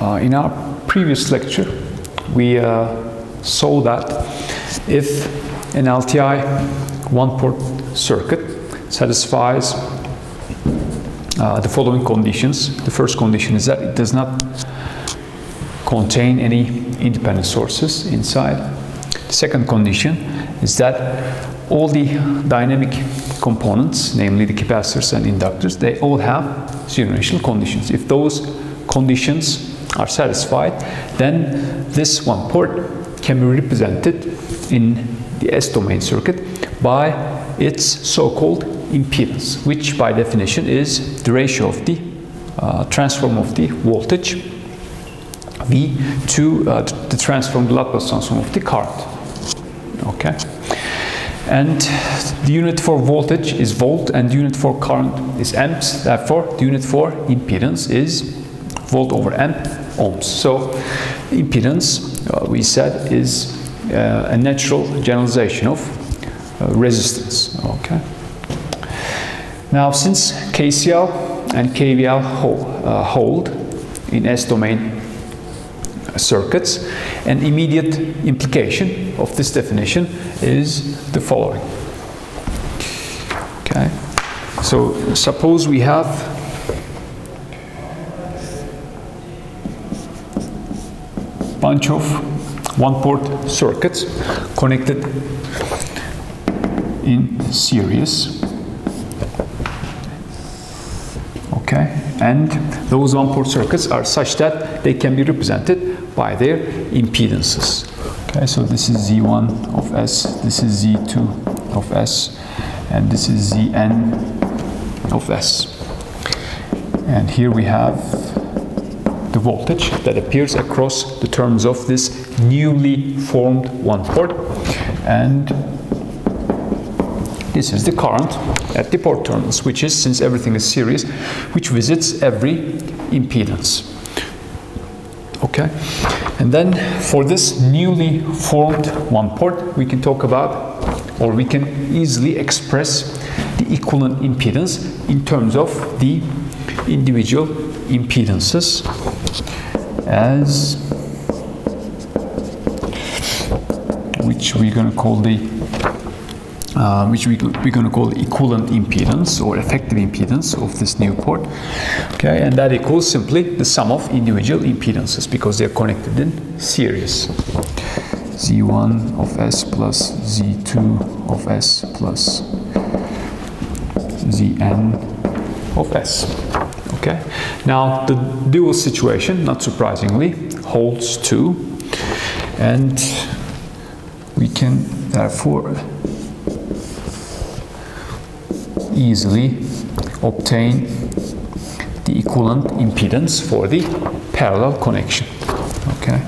In our previous lecture, we saw that if an LTI one-port circuit satisfies the following conditions. The first condition is that it does not contain any independent sources inside. The second condition is that all the dynamic components, namely the capacitors and inductors, they all have zero initial conditions. If those conditions are satisfied, then this one port can be represented in the S-domain circuit by its so-called impedance, which by definition is the ratio of the transform of the voltage V to the transform, the Laplace transform of the current. Okay, and the unit for voltage is volt and the unit for current is amps. Therefore, the unit for impedance is volt over amp ohms. So impedance, we said, is a natural generalization of resistance. Okay. Now, since KCL and KVL hold in S-domain circuits, an immediate implication of this definition is the following. Okay. So suppose we have a bunch of one-port circuits connected in series. Okay, and those one-port circuits are such that they can be represented by their impedances. Okay, so this is Z1 of S, this is Z2 of S, and this is Zn of S. And here we have the voltage that appears across the terms of this newly formed one-port, and this is the current at the port terminals, which is, since everything is series, which visits every impedance. Okay, and then for this newly formed one port, we can talk about, or we can easily express the equivalent impedance in terms of the individual impedances as, which we're going to call the equivalent impedance or effective impedance of this new port. Okay, and that equals simply the sum of individual impedances because they are connected in series. Z1 of S plus Z2 of S plus Zn of S. Okay, now the dual situation, not surprisingly, holds too, and we can therefore easily obtain the equivalent impedance for the parallel connection. Okay,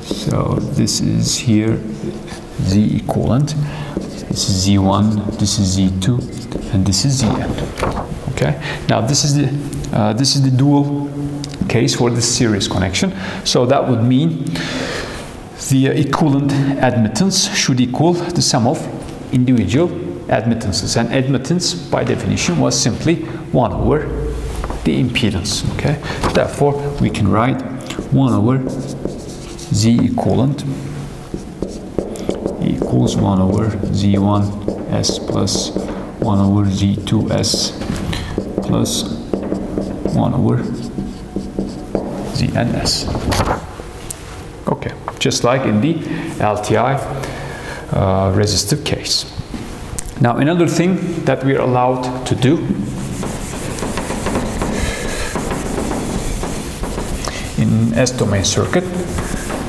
so this is here Z equivalent, this is Z1, this is Z2, and this is Zn. Okay, now this is the dual case for the series connection. So that would mean the equivalent admittance should equal the sum of individual admittances, and admittance by definition was simply 1 over the impedance. Okay, therefore we can write 1 over Z equivalent equals 1 over Z1 S plus 1 over Z2 S plus 1 over Zn S. Okay, just like in the LTI resistive case. Now, another thing that we are allowed to do in S-domain circuit,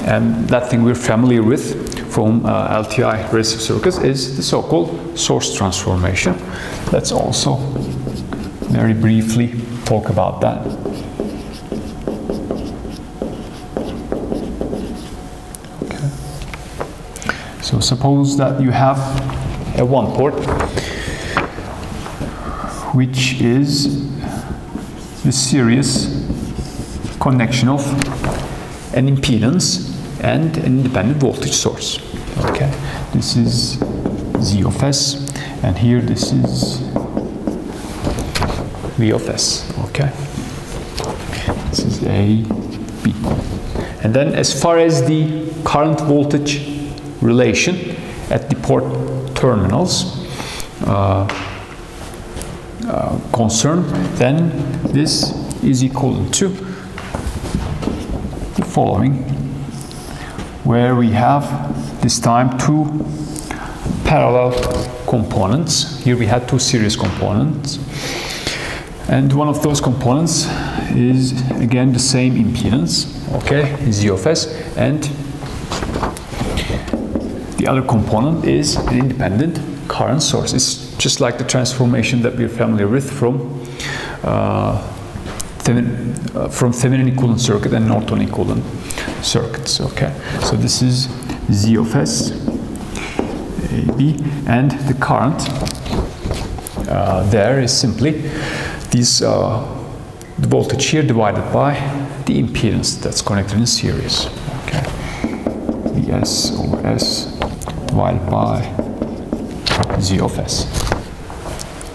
and that thing we're familiar with from LTI resistive circuits, is the so-called source transformation. Let's also very briefly talk about that. Okay. So suppose that you have a one port which is the series connection of an impedance and an independent voltage source. Okay, this is Z of S, and here this is V of S. Okay, this is A, B. And then as far as the current voltage relation at the port terminals concerned, then this is equivalent to the following, where we have this time two parallel components. Here we had two series components, and one of those components is again the same impedance, okay, Z of S, and the other component is an independent current source. It's just like the transformation that we're familiar with from Thevenin equivalent circuit and Norton equivalent circuits. Okay, so this is Z of S, AB, and the current there is simply this the voltage here divided by the impedance that's connected in series. Okay, Vs over S divided by Z of S.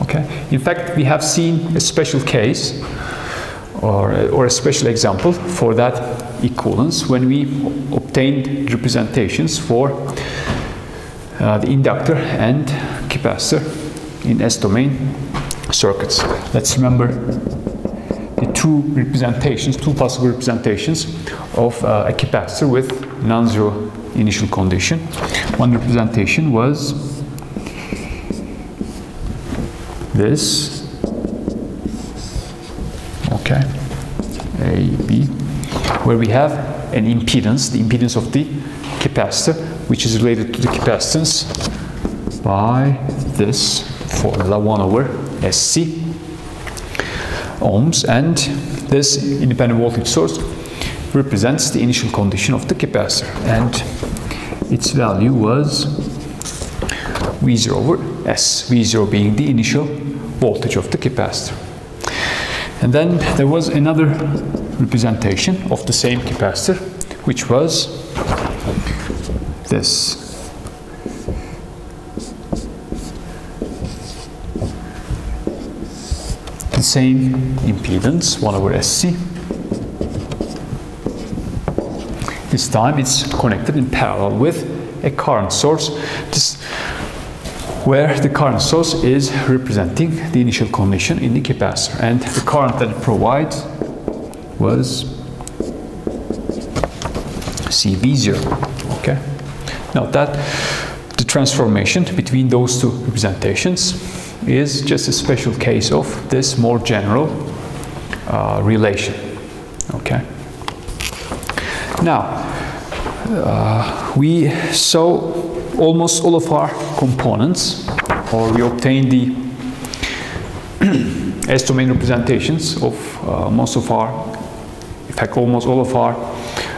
Okay, in fact, we have seen a special case or a special example for that equivalence when we obtained representations for the inductor and capacitor in S-domain circuits. Let's remember the two possible representations of a capacitor with non-zero initial condition. One representation was this, okay, AB, where we have an impedance, the impedance of the capacitor, which is related to the capacitance by this formula 1 over SC ohms, and this independent voltage source represents the initial condition of the capacitor, and its value was V0 over S, V0 being the initial voltage of the capacitor. And then there was another representation of the same capacitor, which was this. The same impedance, 1 over SC. This time it's connected in parallel with a current source, where the current source is representing the initial condition in the capacitor, and the current that it provides was CV0. Okay. Now that the transformation between those two representations is just a special case of this more general relation. Okay. Now we saw almost all of our components, or we obtained the S-domain representations of most of our, in fact almost all of our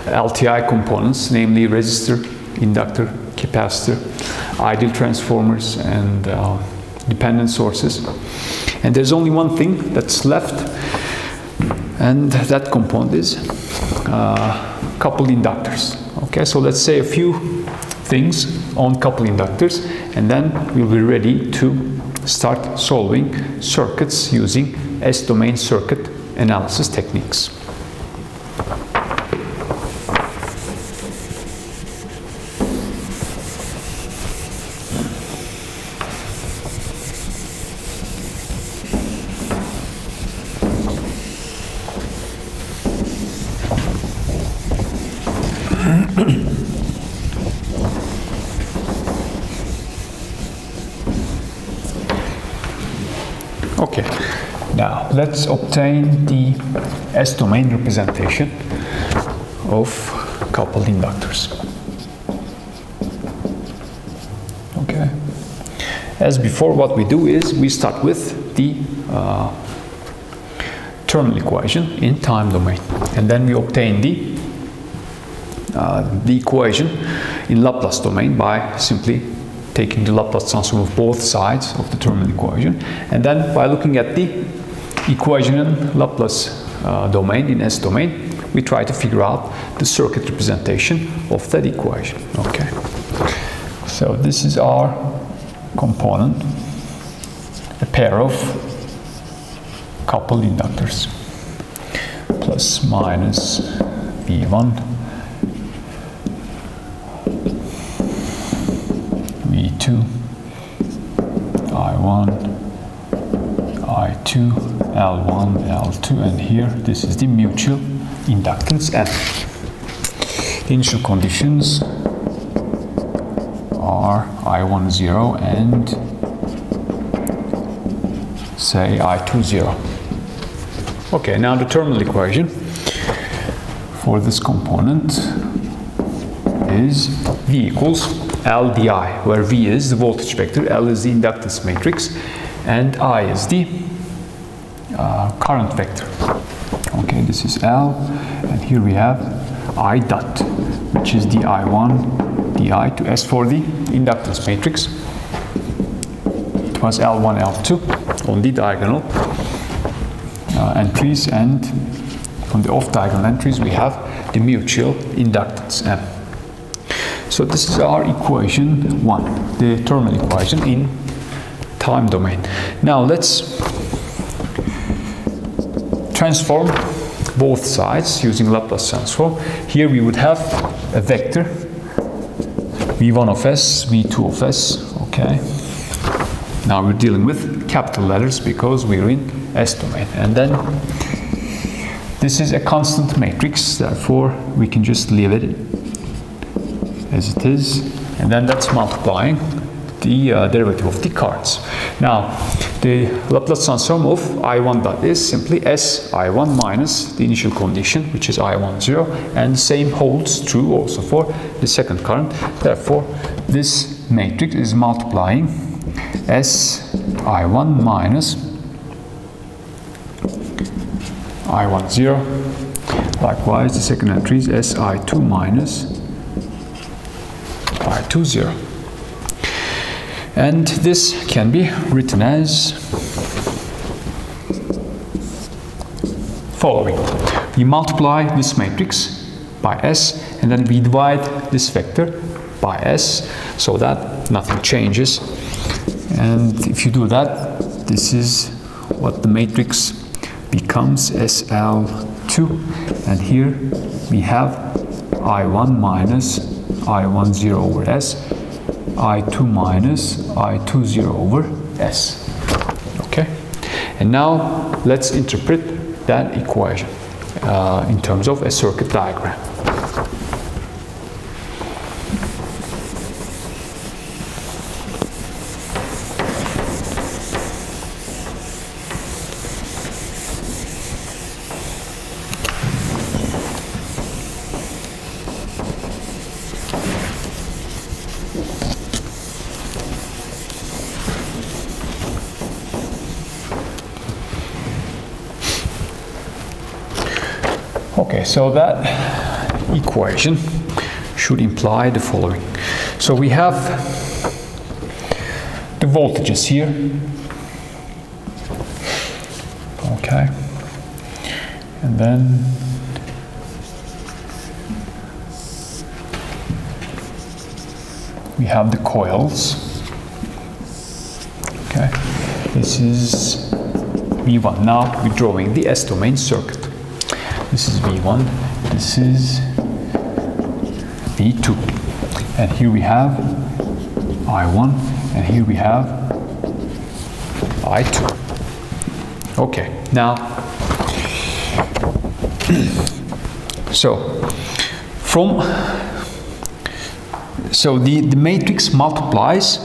LTI components, namely resistor, inductor, capacitor, ideal transformers, and dependent sources. And there's only one thing that's left, and that component is coupled inductors. Okay, so let's say a few things on coupled inductors, and then we'll be ready to start solving circuits using S-domain circuit analysis techniques. Okay, now let's obtain the S-domain representation of coupled inductors. Okay, as before, what we do is we start with the terminal equation in time domain, and then we obtain the equation in Laplace domain by simply taking the Laplace transform of both sides of the terminal equation, and then by looking at the equation in Laplace domain, in S domain, we try to figure out the circuit representation of that equation. Okay, so this is our component, a pair of coupled inductors, plus minus V1, V2, I1, I2, L1, L2, and here this is the mutual inductance M. The initial conditions are I1 0 and say I2 0. Okay, now the terminal equation for this component is V equals L di, where V is the voltage vector, L is the inductance matrix, and I is the current vector. Okay, this is L, and here we have I dot, which is the I1 di to S for the inductance matrix. It was L1, L2 on the diagonal entries, and on the off-diagonal entries we have the mutual inductance M. So this is our equation 1, the terminal equation in time domain. Now let's transform both sides using Laplace transform. Here we would have a vector V1 of S, V2 of S, okay. Now we're dealing with capital letters because we're in S domain. And then this is a constant matrix, therefore we can just leave it as it is. And then that's multiplying the derivative of the currents. Now, the Laplace transform of I1 dot is simply S I1 minus the initial condition, which is I1 0, and the same holds true also for the second current. Therefore, this matrix is multiplying S I1 minus I1 0. Likewise, the second entry is S I2 minus I2 0. And this can be written as following. We multiply this matrix by S, and then we divide this vector by S, so that nothing changes. And if you do that, this is what the matrix becomes, SL2. And here we have I1 minus I1 0 over S, I2 minus I2 0 over S. Okay? And now let's interpret that equation in terms of a circuit diagram. Okay, so that equation should imply the following. So we have the voltages here. Okay. And then we have the coils. Okay. This is V1. Now we're drawing the S domain circuit. This is V1, this is V2, and here we have I1, and here we have I2. Okay, now, so the matrix multiplies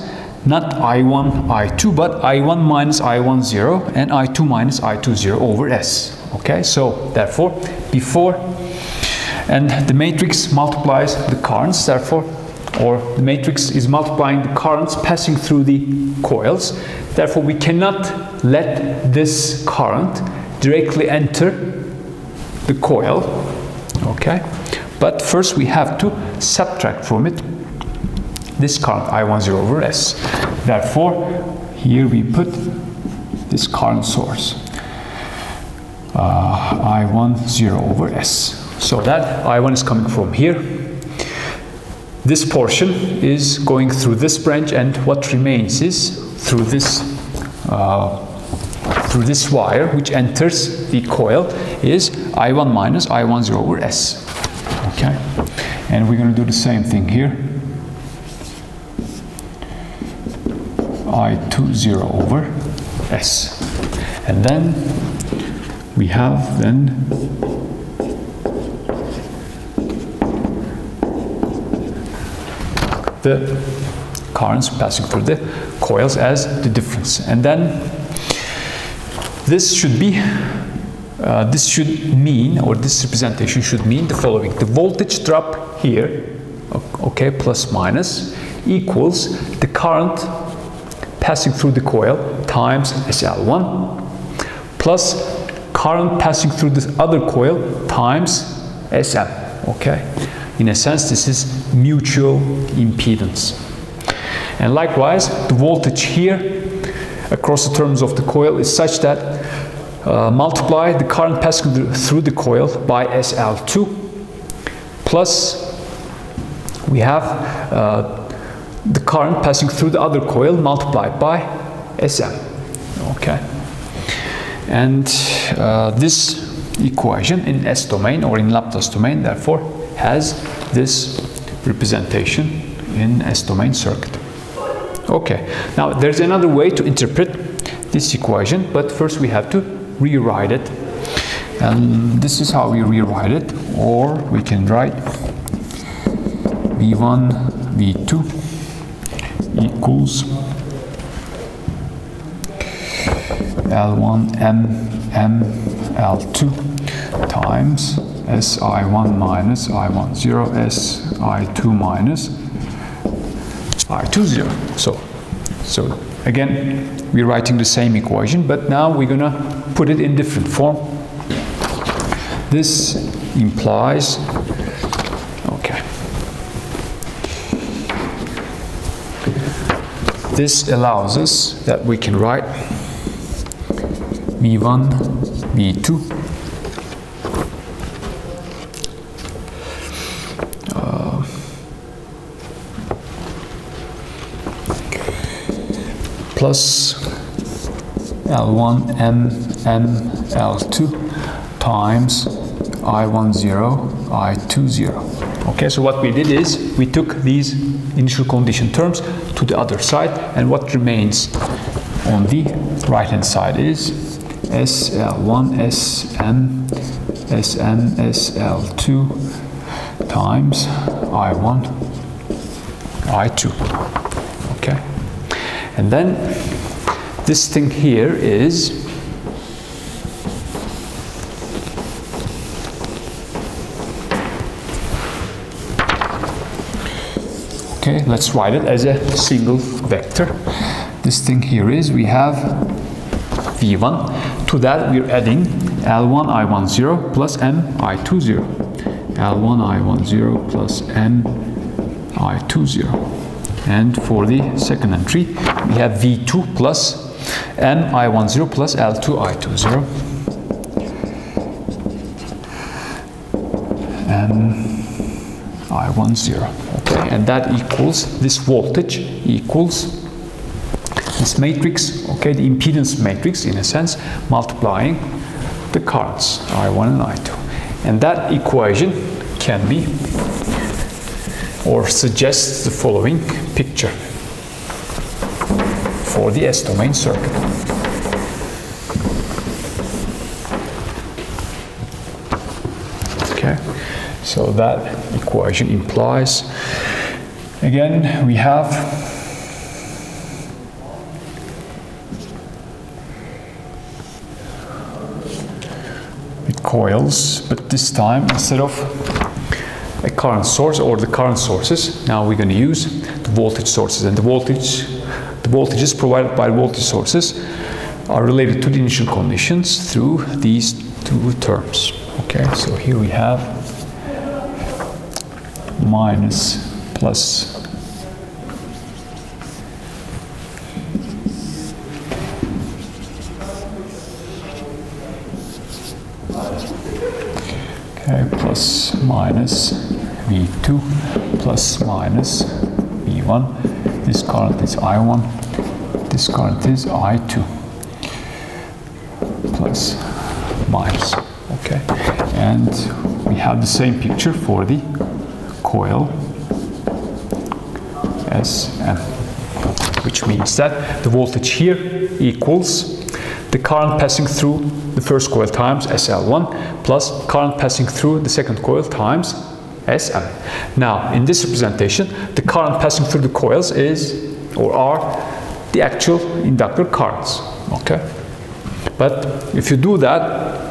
not I1, I2, but I1 minus I1 0 and I2 minus I2 0 over S. Okay, so therefore, and the matrix multiplies the currents, therefore, or the matrix is multiplying the currents passing through the coils. Therefore, we cannot let this current directly enter the coil. Okay, but first we have to subtract from it this current I1 0 over S. Therefore, here we put this current source. I1 0 over S. So that I1 is coming from here. This portion is going through this branch, and what remains is through this wire which enters the coil is I1 minus I1 0 over S. Okay, and we're going to do the same thing here. I20 over S. And then we have the currents passing through the coils as the difference. And then this should be, this should mean, or this representation should mean the following. The voltage drop here, okay, plus minus, equals the current passing through the coil times SL1 plus current passing through this other coil times SM, okay? In a sense, this is mutual impedance. And likewise, the voltage here across the terms of the coil is such that multiply the current passing through the coil by SL2 plus we have the current passing through the other coil multiplied by SM, okay? And this equation in S domain or in Laplace domain therefore has this representation in S domain circuit. Okay, now there's another way to interpret this equation, but first we have to rewrite it. And this is how we rewrite it, or we can write V1, V2 equals L1 M L2 times SI1 minus I10 SI2 minus I20. So again, we're writing the same equation, but now we're gonna put it in different form. This implies, okay, this allows us that we can write V1, V2 plus L1 M L2 times I10 I20. Okay, so what we did is we took these initial condition terms to the other side, and what remains on the right hand side is SL1 SM SL2 times I1 I2. Okay, and then this thing here is okay, let's write it as a single vector. This thing here is we have V1. To that we're adding L1 I10 plus M I20. L1 I10 plus M I20. And for the second entry, we have V2 plus M I10 plus L2 I20. M I10. Okay, and that equals this voltage equals this matrix, okay, the impedance matrix in a sense, multiplying the currents I1 and I2. And that equation can be, or suggests the following picture for the S domain circuit. Okay, so that equation implies, again, we have coils, but this time instead of a current source or the current sources, now we're going to use the voltage sources, and the voltages provided by voltage sources are related to the initial conditions through these two terms. Okay, so here we have minus plus plus minus V2 plus minus V1. This current is I1, this current is I2 plus minus. Okay, and we have the same picture for the coil SM, which means that the voltage here equals the current passing through the first coil times SL1 plus current passing through the second coil times SM. Now, in this representation, the current passing through the coils is, or are, the actual inductor currents. Okay? But if you do that,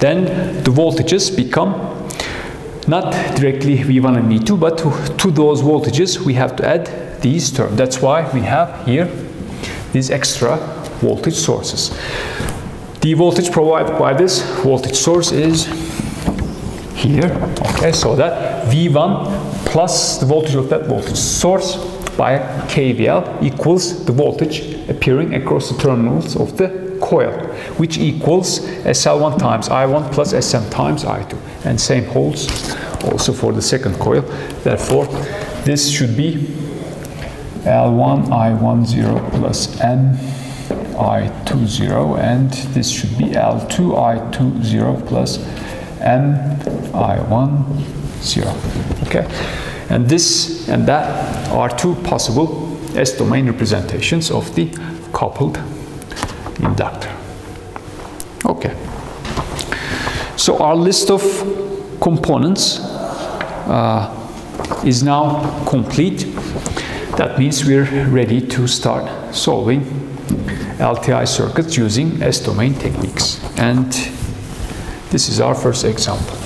then the voltages become not directly V1 and V2, but to those voltages we have to add these terms. That's why we have here these extra voltage sources. The voltage provided by this voltage source is here. Okay, so that V1 plus the voltage of that voltage source by KVL equals the voltage appearing across the terminals of the coil, which equals SL1 times I1 plus SM times I2. And same holds also for the second coil. Therefore, this should be L1 I10 plus N I20, and this should be L2 I20 plus N I10. Okay, and this and that are two possible S-domain representations of the coupled inductor. Okay, so our list of components is now complete. That means we're ready to start solving LTI circuits using S-domain techniques. And this is our first example.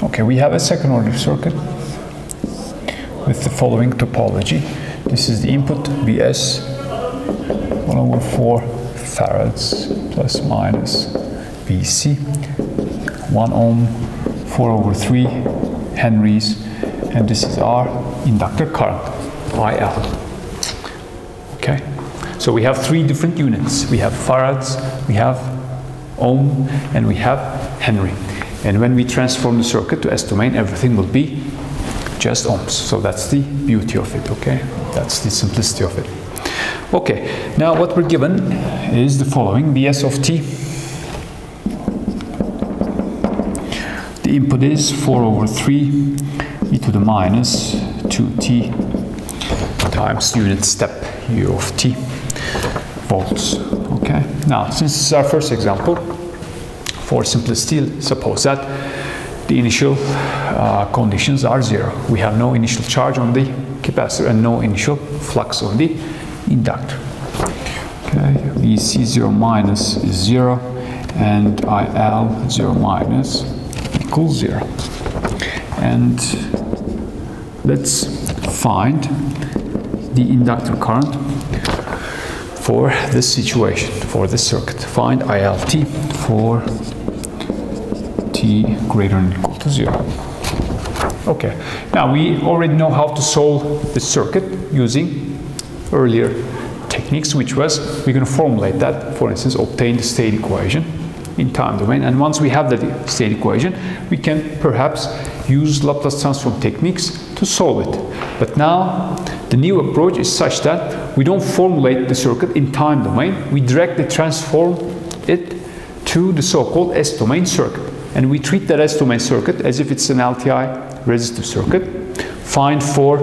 Okay, we have a second order circuit with the following topology. This is the input Vs 1/4 farads plus minus Vc, 1 ohm 4/3 henries, and this is our inductor current, IL. Okay, so we have three different units. We have farads, we have ohm, and we have henry. And when we transform the circuit to S-domain, everything will be just ohms. So that's the beauty of it, okay? That's the simplicity of it. Okay, now what we're given is the following. Vs of t. The input is 4/3 e to the minus 2t times unit step u of t volts. Okay, now since this is our first example, for simplicity, suppose that the initial conditions are 0. We have no initial charge on the capacitor and no initial flux on the inductor. Okay, Vc0 minus is 0 and IL0 minus equals 0. And let's find the inductor current for this situation, for this circuit. Find ILT for t greater than or equal to 0. Okay, now we already know how to solve this circuit using earlier techniques, which was we're going to formulate that, for instance, obtain the state equation in time domain. And once we have the state equation, we can perhaps use Laplace transform techniques to solve it. But now the new approach is such that we don't formulate the circuit in time domain, we directly transform it to the so-called S-domain circuit. And we treat that S-domain circuit as if it's an LTI resistive circuit. Find for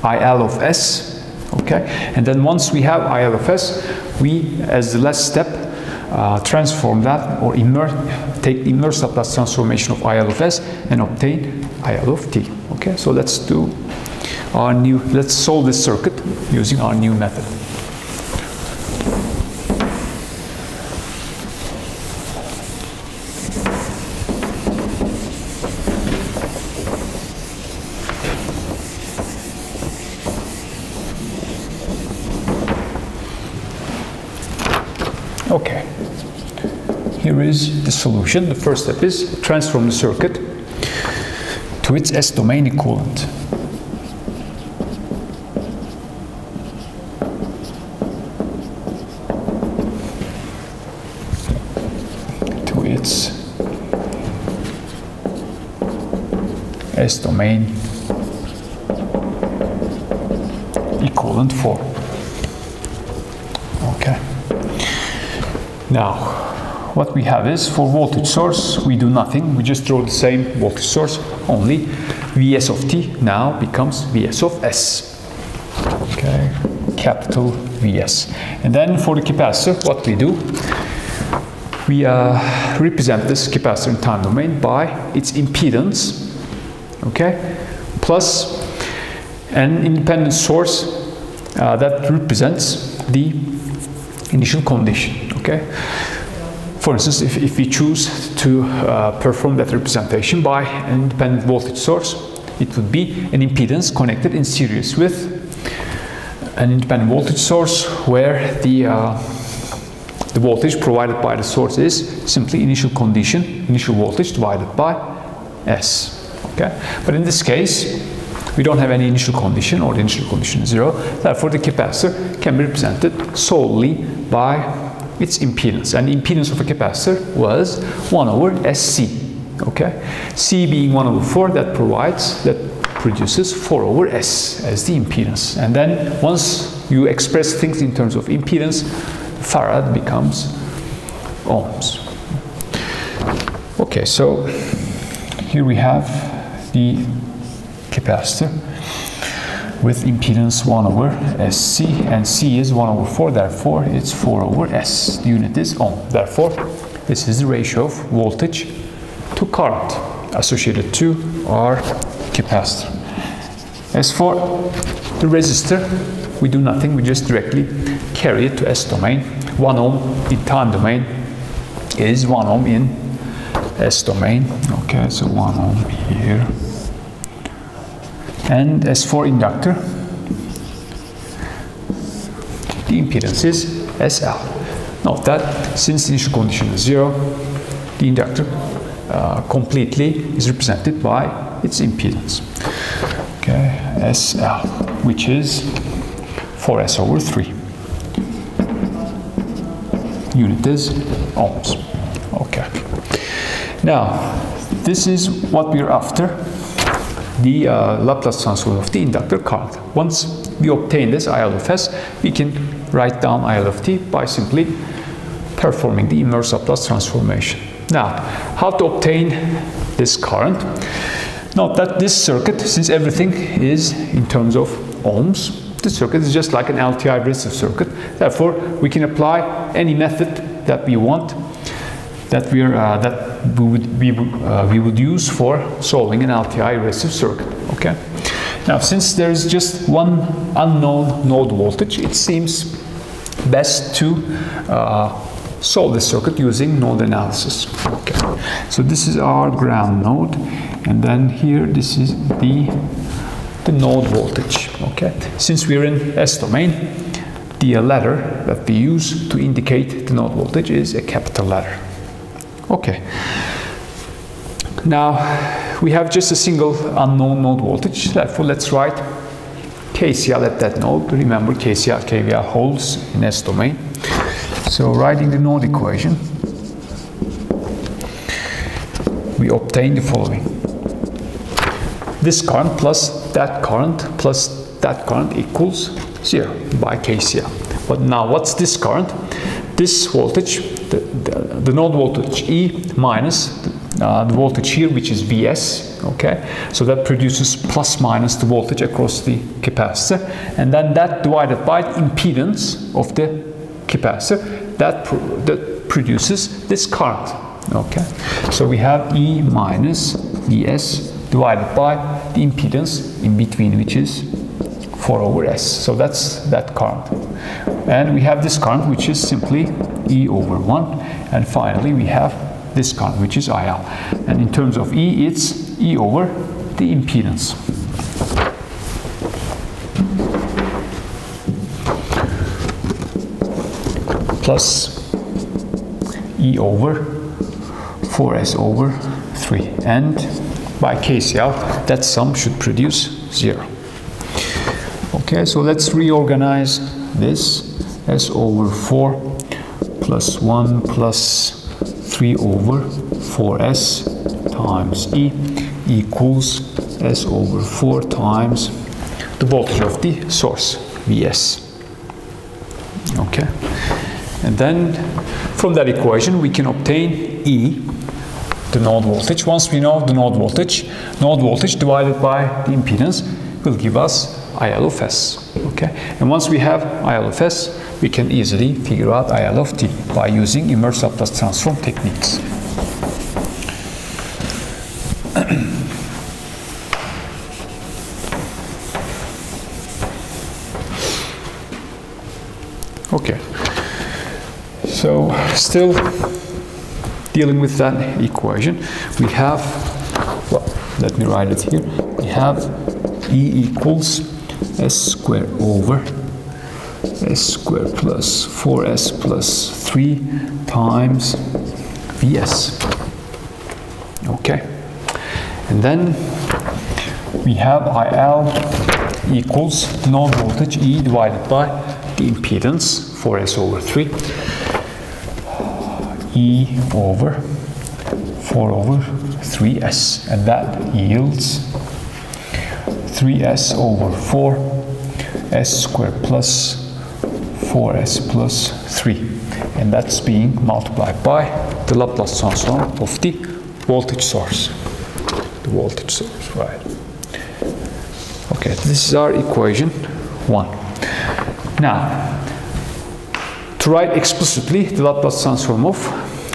IL of S, okay? And then once we have IL of S, we, as the last step, transform that or take the inverse Laplace transformation of IL of S and obtain IL of T. Okay, so let's solve this circuit using our new method. here is the solution. The first step is transform the circuit to its S-domain equivalent. To its S-domain equivalent form. Okay. Now, what we have is, for voltage source, we do nothing. We just draw the same voltage source, only Vs of t now becomes Vs of s. Okay, capital Vs. And then for the capacitor, what we do, we represent this capacitor in time domain by its impedance, okay, plus an independent source that represents the initial condition, okay. For instance, if we choose to perform that representation by an independent voltage source, it would be an impedance connected in series with an independent voltage source where the voltage provided by the source is simply initial condition, initial voltage divided by S. Okay? But in this case, we don't have any initial condition, or the initial condition is 0. Therefore, the capacitor can be represented solely by its impedance, and the impedance of a capacitor was 1 over SC. Okay, C being 1 over 4, that produces 4 over S as the impedance. And then once you express things in terms of impedance, farad becomes ohms. Okay, so here we have the capacitor with impedance 1 over SC, and C is 1 over 4, therefore it's 4 over S. The unit is ohm. Therefore, this is the ratio of voltage to current associated to our capacitor. As for the resistor, we do nothing, we just directly carry it to S domain. 1 ohm in time domain is 1 ohm in S domain. Okay, so 1 ohm here. And as for inductor, the impedance is SL. Note that since the initial condition is 0, the inductor completely is represented by its impedance. Okay, SL, which is 4S over 3. Unit is ohms. Okay. Now, this is what we're after. The Laplace transform of the inductor current. Once we obtain this IL of S, we can write down IL of t by simply performing the inverse Laplace transformation. Now, how to obtain this current? Note that this circuit, since everything is in terms of ohms, this circuit is just like an LTI resistive circuit. Therefore, we can apply any method that we want, that we would use for solving an LTI resistive circuit. Okay. Now, since there is just one unknown node voltage, it seems best to solve this circuit using node analysis. Okay. So this is our ground node, and then here this is the node voltage. Okay. Since we are in S domain, the letter that we use to indicate the node voltage is a capital letter. Okay. Now we have just a single unknown node voltage. Therefore, let's write KCL at that node. Remember, KCL, KVL holds in S domain. So writing the node equation, we obtain the following: this current plus that current equals 0 by KCL. But now, what's this current? This voltage, the node voltage E minus the voltage here, which is Vs, okay? So that produces plus minus the voltage across the capacitor, and then that divided by the impedance of the capacitor, that produces this current, okay? So we have E minus Vs divided by the impedance in between, which is 4 over S. So that's that current. And we have this current, which is simply E over 1. And finally, we have this current, which is IL. And in terms of E, it's E over the impedance. Plus E over 4s over 3. And by KCL, that sum should produce 0. Okay, so let's reorganize this. S over 4 plus 1 plus 3 over 4s times E equals S over 4 times the voltage of the source, Vs. Okay, and then from that equation we can obtain E, the node voltage. Once we know the node voltage divided by the impedance will give us IL of S. Okay, and once we have IL of S, we can easily figure out IL of T by using inverse Laplace transform techniques. Okay, so still dealing with that equation, we have, well, let me write it here. We have E equals S squared over S squared plus 4S plus 3 times Vs. Okay, and then we have IL equals the node voltage E divided by the impedance 4s over 3 E over 4 over 3s, and that yields 3s over 4 s squared plus 4s plus 3, and that's being multiplied by the Laplace transform of the voltage source. The voltage source, right? Okay, this is our equation 1. Now, to write explicitly the Laplace transform of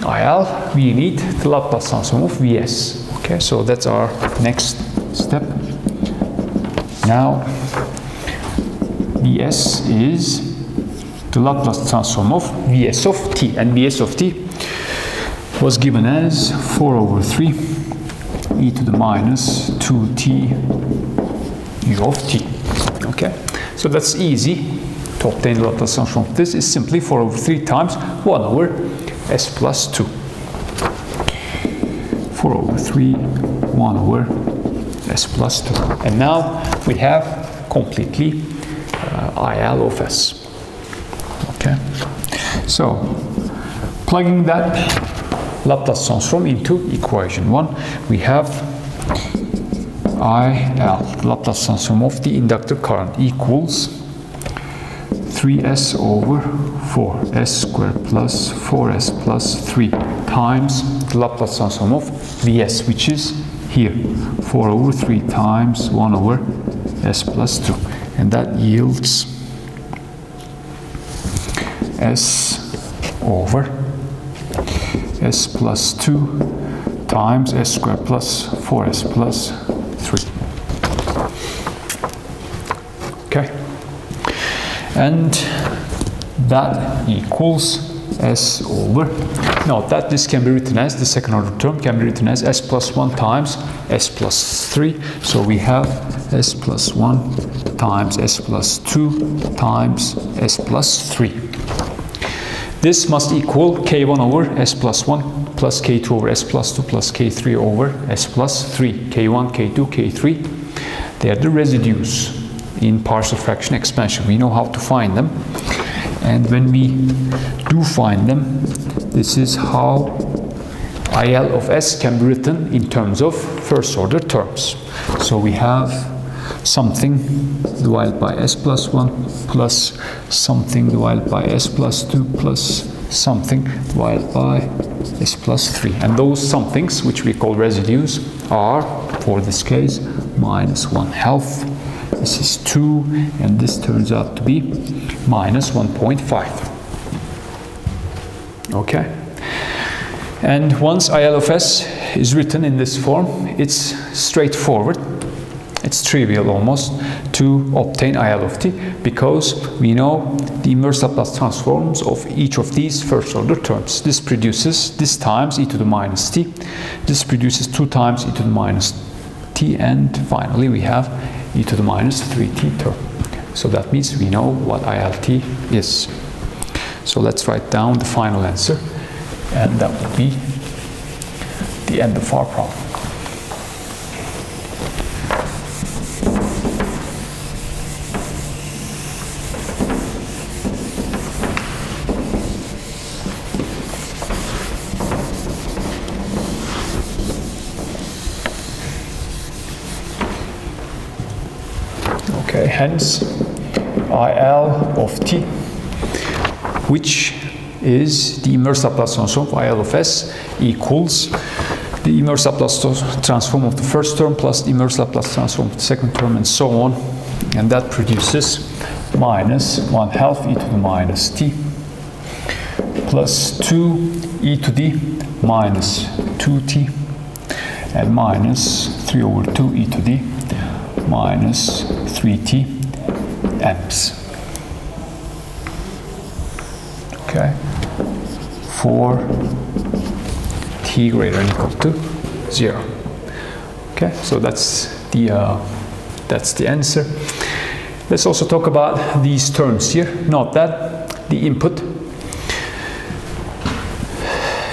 IL, we need the Laplace transform of Vs. Okay, so that's our next step. Now, Vs is the Laplace transform of Vs of t, and Vs of t was given as 4 over 3 e to the minus 2t u of t. Okay, so that's easy to obtain the Laplace transform of this. Is simply 4 over 3 times 1 over s plus 2. 4 over 3, 1 over s plus 2. And now we have completely IL of s. Okay, so plugging that Laplace transform into equation 1, we have IL, the Laplace transform of the inductor current, equals 3s over 4s squared plus 4s plus 3 times the Laplace transform of Vs, which is here, 4 over 3 times 1 over s plus 2, and that yields s over s plus 2 times s squared plus 4s plus 3. Okay, and that equals s over, note that this can be written as, the second order term can be written as s plus 1 times s plus 3, so we have s plus 1 times s plus 2 times s plus 3. This must equal k1 over s plus 1 plus k2 over s plus 2 plus k3 over s plus 3. k1, k2, k3, they are the residues in partial fraction expansion. We know how to find them. And when we do find them, this is how IL of s can be written in terms of first order terms. So we have something divided by s plus 1 plus something divided by s plus 2 plus something divided by s plus 3. And those somethings, which we call residues, are, for this case, minus 1/2. This is 2, and this turns out to be minus 1.5. Okay? And once IL of s is written in this form, it's straightforward. It's trivial almost to obtain IL of t, because we know the inverse Laplace transforms of each of these first order terms. This produces, this times e to the minus t, this produces 2 times e to the minus t, and finally we have e to the minus 3t term. So that means we know what ILT is. So let's write down the final answer, and that would be the end of our problem. Okay, hence IL of t, which is the inverse Laplace transform of IL of S, equals the inverse Laplace transform of the first term plus the inverse Laplace transform of the second term, and so on. And that produces minus 1/2 e to the minus t plus 2 e to the minus 2t and minus 3/2 e to the minus 3t amps. Okay, for t greater than or equal to 0. Okay, so that's the answer. Let's also talk about these terms here. Note that the input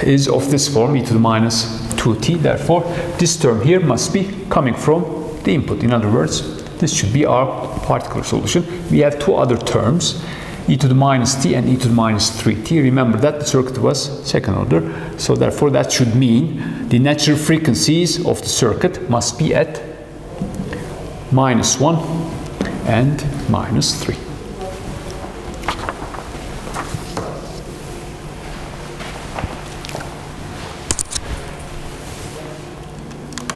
is of this form, e to the minus 2t. Therefore, this term here must be coming from the input. In other words, this should be our particular solution. We have two other terms, e to the minus t and e to the minus 3t. Remember that the circuit was second order, so therefore that should mean the natural frequencies of the circuit must be at -1 and -3.